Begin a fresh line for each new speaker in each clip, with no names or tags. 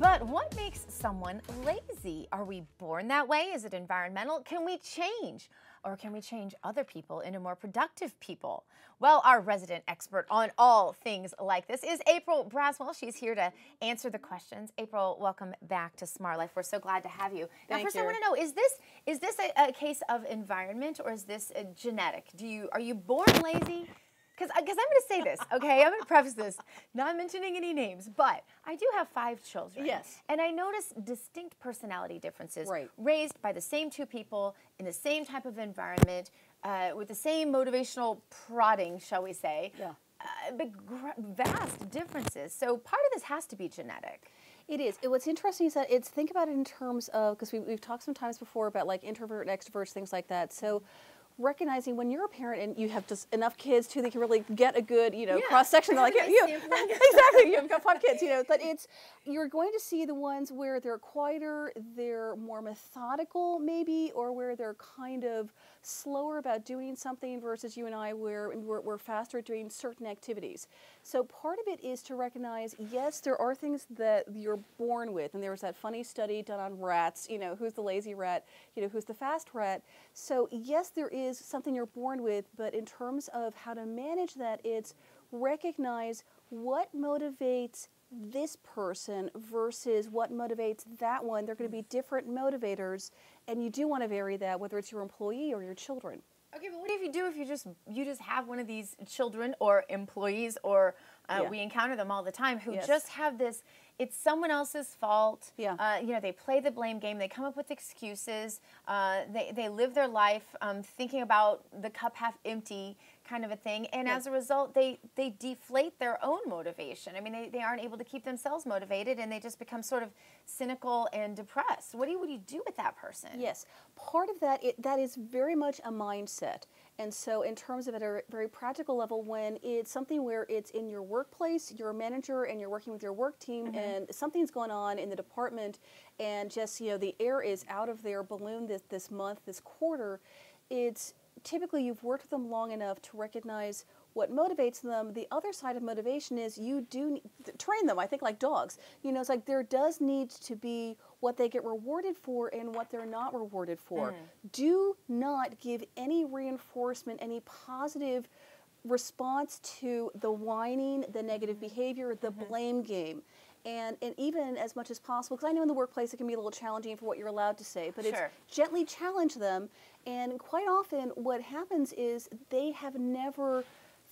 But what makes someone lazy? Are we born that way? Is it environmental? Can we change? Or can we change other people into more productive people? Well, our resident expert on all things like this is April Braswell. She's here to answer the questions. April, welcome back to Smart Life. We're so glad to have you. Now, first I want to know, is this a case of environment or is this genetic? Are you born lazy? Because I'm going to say this, okay? I'm going to preface this, not mentioning any names, but I do have 5 children.
Yes.
And I notice distinct personality differences
Right.
raised by the same 2 people in the same type of environment, with the same motivational prodding, shall we say.
Yeah.
But vast differences. So part of this has to be genetic.
It is. What's interesting is that think about it in terms of, because we've talked sometimes before about like introvert, extroverts, things like that. So recognizing when you're a parent and you have just enough kids too, they can really get a good, cross section. They're like, exactly, you've got 5 kids, but you're going to see the ones where they're quieter, they're more methodical maybe, or where they're kind of slower about doing something versus you and I where we're faster at doing certain activities. So part of it is to recognize, yes, there are things that you're born with. And there was that funny study done on rats, who's the lazy rat, who's the fast rat. So yes, there is something you're born with, but in terms of how to manage that, it's recognize what motivates this person versus what motivates that one. They're going to be different motivators, and you do want to vary that, whether it's your employee or your children.
Okay, but what if you just have one of these children or employees, or we encounter them all the time, who just have this, it's someone else's fault.
Yeah.
They play the blame game. They come up with excuses. They live their life thinking about the cup half empty kind of a thing. And as a result, they deflate their own motivation. I mean, they aren't able to keep themselves motivated, and they just become sort of cynical and depressed. What do you do with that person?
Yes. Part of that, that is very much a mindset. And so in terms of at a very practical level, when it's something where it's in your workplace, you're a manager and you're working with your work team, and something's going on in the department, and just, the air is out of their balloon this month, this quarter, it's typically you've worked with them long enough to recognize what motivates them. The other side of motivation is you do train them, I think, like dogs. It's like there does need to be what they get rewarded for and what they're not rewarded for. Do not give any reinforcement, any positive response to the whining, the negative behavior, the blame game. And even as much as possible, because I know in the workplace it can be a little challenging for what you're allowed to say, but it's gently challenge them. And quite often what happens is they have never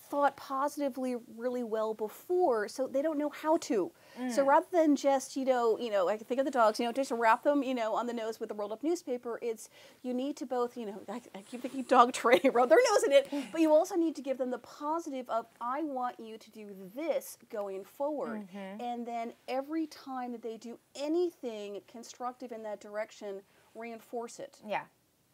thought positively really well before, so they don't know how to. So rather than just, I can think of the dogs, just wrap them, on the nose with a rolled up newspaper, it's, you need to both, I keep thinking dog training, rub their nose in it, but you also need to give them the positive of, I want you to do this going forward. And then every time that they do anything constructive in that direction, reinforce it.
Yeah.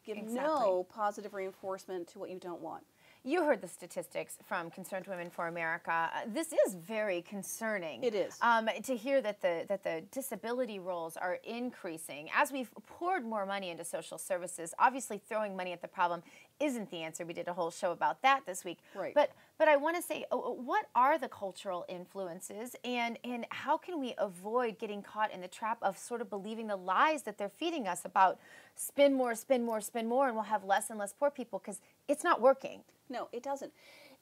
Give no positive reinforcement to what you don't want.
You heard the statistics from Concerned Women for America. This is very concerning.
It is.
To hear that the disability rolls are increasing. As we've poured more money into social services, obviously throwing money at the problem isn't the answer. We did a whole show about that this week.
Right.
But I want to say, what are the cultural influences, and how can we avoid getting caught in the trap of sort of believing the lies that they're feeding us about spend more, spend more, spend more, and we'll have less and less poor people, because it's not working.
No, it doesn't.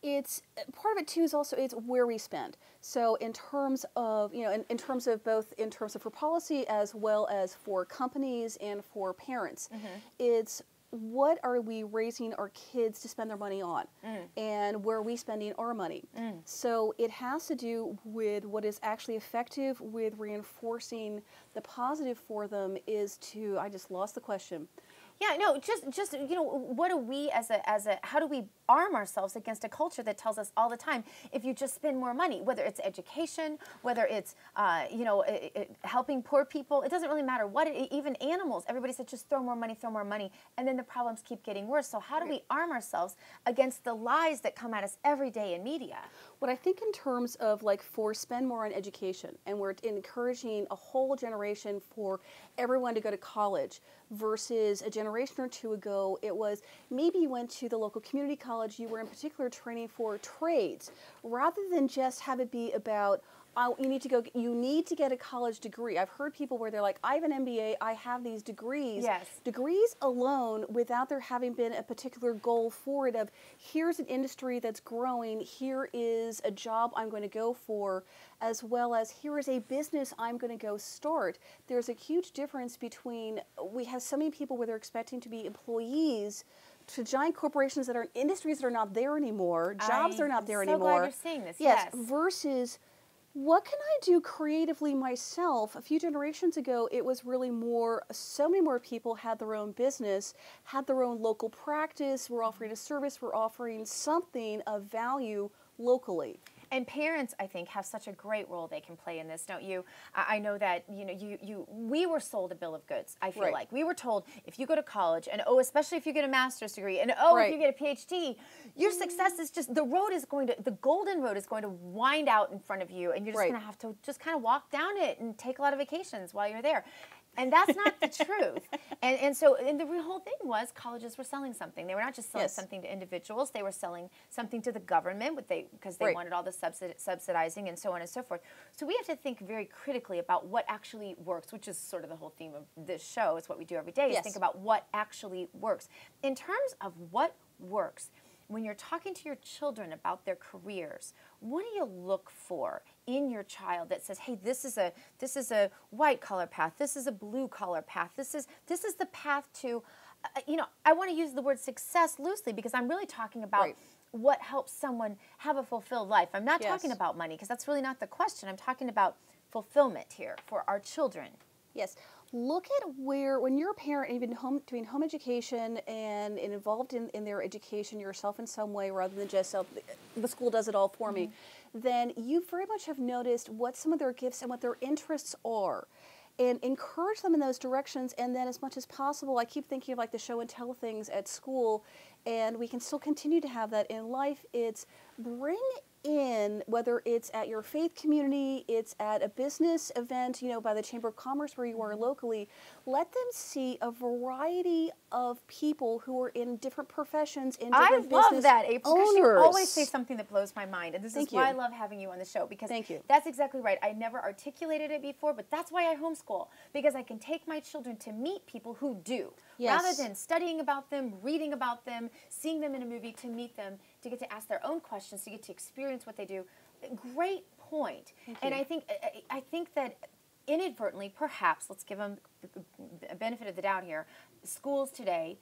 It's part of it too is also it's where we spend. So in terms of, in terms of both in terms of for policy as well as for companies and for parents, it's what are we raising our kids to spend their money on, and where are we spending our money? So it has to do with what is actually effective with reinforcing the positive for them is to, I just lost the question.
Yeah, no, just what do we how do we arm ourselves against a culture that tells us all the time, if you just spend more money, whether it's education, whether it's helping poor people, it doesn't really matter what, even animals, everybody says just throw more money, and then the problems keep getting worse. So how do we arm ourselves against the lies that come at us every day in media?
What I think in terms of for spend more on education, and we're encouraging a whole generation for everyone to go to college, versus a generation or two ago, it was maybe you went to the local community college, you were in particular training for trades, rather than just have it be about, you need to get a college degree. I've heard people where they're like, I have an MBA, I have these degrees.
Yes.
Degrees alone, without there having been a particular goal for it of, here's an industry that's growing, here is a job I'm going to go for, as well as here is a business I'm going to go start. There's a huge difference between, we have so many people where they're expecting to be employees to giant corporations that are in industries that are not there anymore, jobs that are not there anymore.
I'm so glad you're saying this.
Yes, versus what can I do creatively myself? A few generations ago, it was really more, so many more people had their own business, had their own local practice, were offering a service, were offering something of value locally.
And parents, I think, have such a great role they can play in this, don't you? I know that, we were sold a bill of goods, I feel like. We were told, if you go to college, and especially if you get a master's degree, and if you get a PhD, your success is just, the golden road is going to wind out in front of you, and you're just going to have to just kind of walk down it and take a lot of vacations while you're there. And that's not the truth. And so the whole thing was colleges were selling something. They were not just selling something to individuals. They were selling something to the government because they wanted all the subsidizing and so on and so forth. So we have to think very critically about what actually works, which is sort of the whole theme of this show. It's what we do every day, is think about what actually works. In terms of what works, when you're talking to your children about their careers, what do you look for in your child that says, hey, this is a white collar path, this is a blue collar path, this is the path to, I want to use the word success loosely because I'm really talking about what helps someone have a fulfilled life. I'm not talking about money because that's really not the question. I'm talking about fulfillment here for our children.
Yes. Look at when you're a parent, even doing home education and involved in their education yourself in some way rather than just the school does it all for me, then you very much have noticed what some of their gifts and what their interests are. And encourage them in those directions, and then as much as possible, I keep thinking of like the show and tell things at school, and we can still continue to have that in life. It's bring in, whether it's at your faith community, it's at a business event, by the Chamber of Commerce where you are locally, let them see a variety of people who are in different professions, in different business owners. I love that, April,
because you always say something that blows my mind, and this is why I love having you on the show, because that's exactly right. I never articulated it before, but that's why I homeschool, because I can take my children to meet people who do, rather than studying about them, reading about them, seeing them in a movie, to meet them, to get to ask their own questions, to get to experience what they do. Great point. And I think that inadvertently, perhaps, let's give them the benefit of the doubt here, schools today,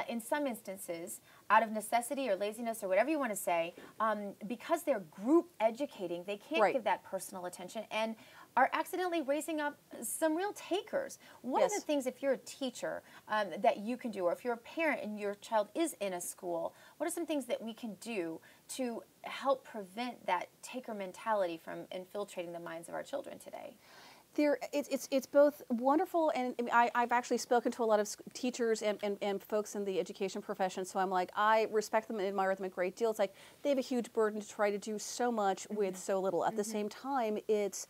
in some instances, out of necessity or laziness or whatever you want to say, because they're group educating, they can't give that personal attention and are accidentally raising up some real takers. One of the things, if you're a teacher, that you can do, or if you're a parent and your child is in a school, what are some things that we can do to help prevent that taker mentality from infiltrating the minds of our children today?
It's both wonderful, and I've actually spoken to a lot of teachers and folks in the education profession, so I'm like, I respect them and admire them a great deal. It's like they have a huge burden to try to do so much with so little. At the same time, it's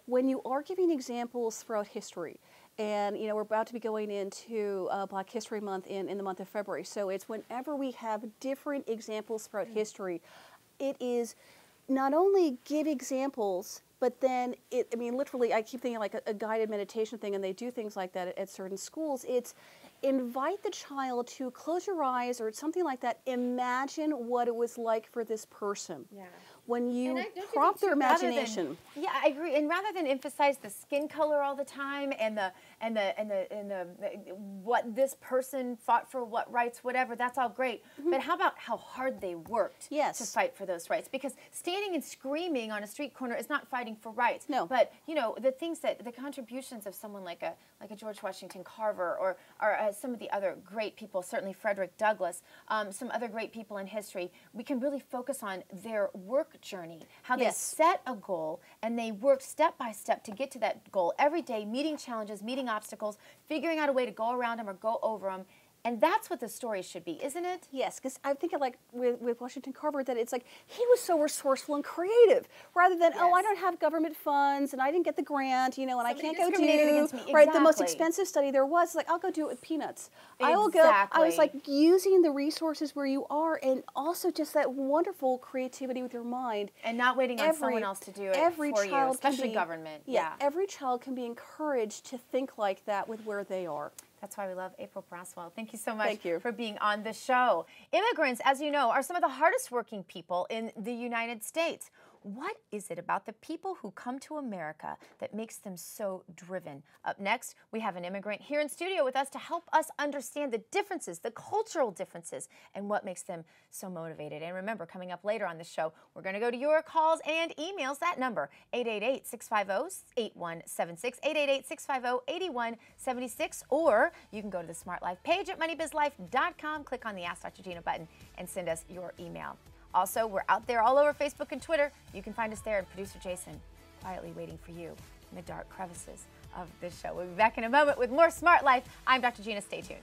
when you are giving examples throughout history, and we're about to be going into Black History Month in the month of February, so it's whenever we have different examples throughout history, it is not only give examples, but then literally, I keep thinking like a guided meditation thing, and they do things like that at certain schools. It's invite the child to close your eyes or something like that. Imagine what it was like for this person. Yeah. When you prompt their imagination.
I agree. And rather than emphasize the skin color all the time and the what this person fought for, what rights, whatever, that's all great. But how about how hard they worked to fight for those rights? Because standing and screaming on a street corner is not fighting for rights. No. But the things the contributions of someone like a George Washington Carver or some of the other great people, certainly Frederick Douglass, some other great people in history, we can really focus on their work journey, how they set a goal and they worked step by step to get to that goal every day, meeting challenges, meeting obstacles, figuring out a way to go around them or go over them, And that's what the story should be, isn't it?
Yes, because I think like with Washington Carver that it's like he was so resourceful and creative rather than, oh, I don't have government funds and I didn't get the grant, you know, and
Somebody
I can't go
discriminated
do
against me.
right the most
Exactly.
expensive study there was. Like, I'll go do it with peanuts.
Exactly.
I will go. I was like using the resources where you are, and also just that wonderful creativity with your mind.
And not waiting on someone else to do it for you, especially government.
Yeah, every child can be encouraged to think like that with where they are.
That's why we love April Braswell. Thank you so much for being on the show. Immigrants, as you know, are some of the hardest working people in the United States. What is it about the people who come to America that makes them so driven? Up next, we have an immigrant here in studio with us to help us understand the differences, the cultural differences, and what makes them so motivated. And remember, coming up later on the show, we're going to go to your calls and emails. That number, 888-650-8176, 888-650-8176, or you can go to the Smart Life page at moneybizlife.com, click on the Ask Dr. Gina button, and send us your email. Also, we're out there all over Facebook and Twitter. You can find us there, and producer Jason quietly waiting for you in the dark crevices of this show. We'll be back in a moment with more Smart Life. I'm Dr. Gina. Stay tuned.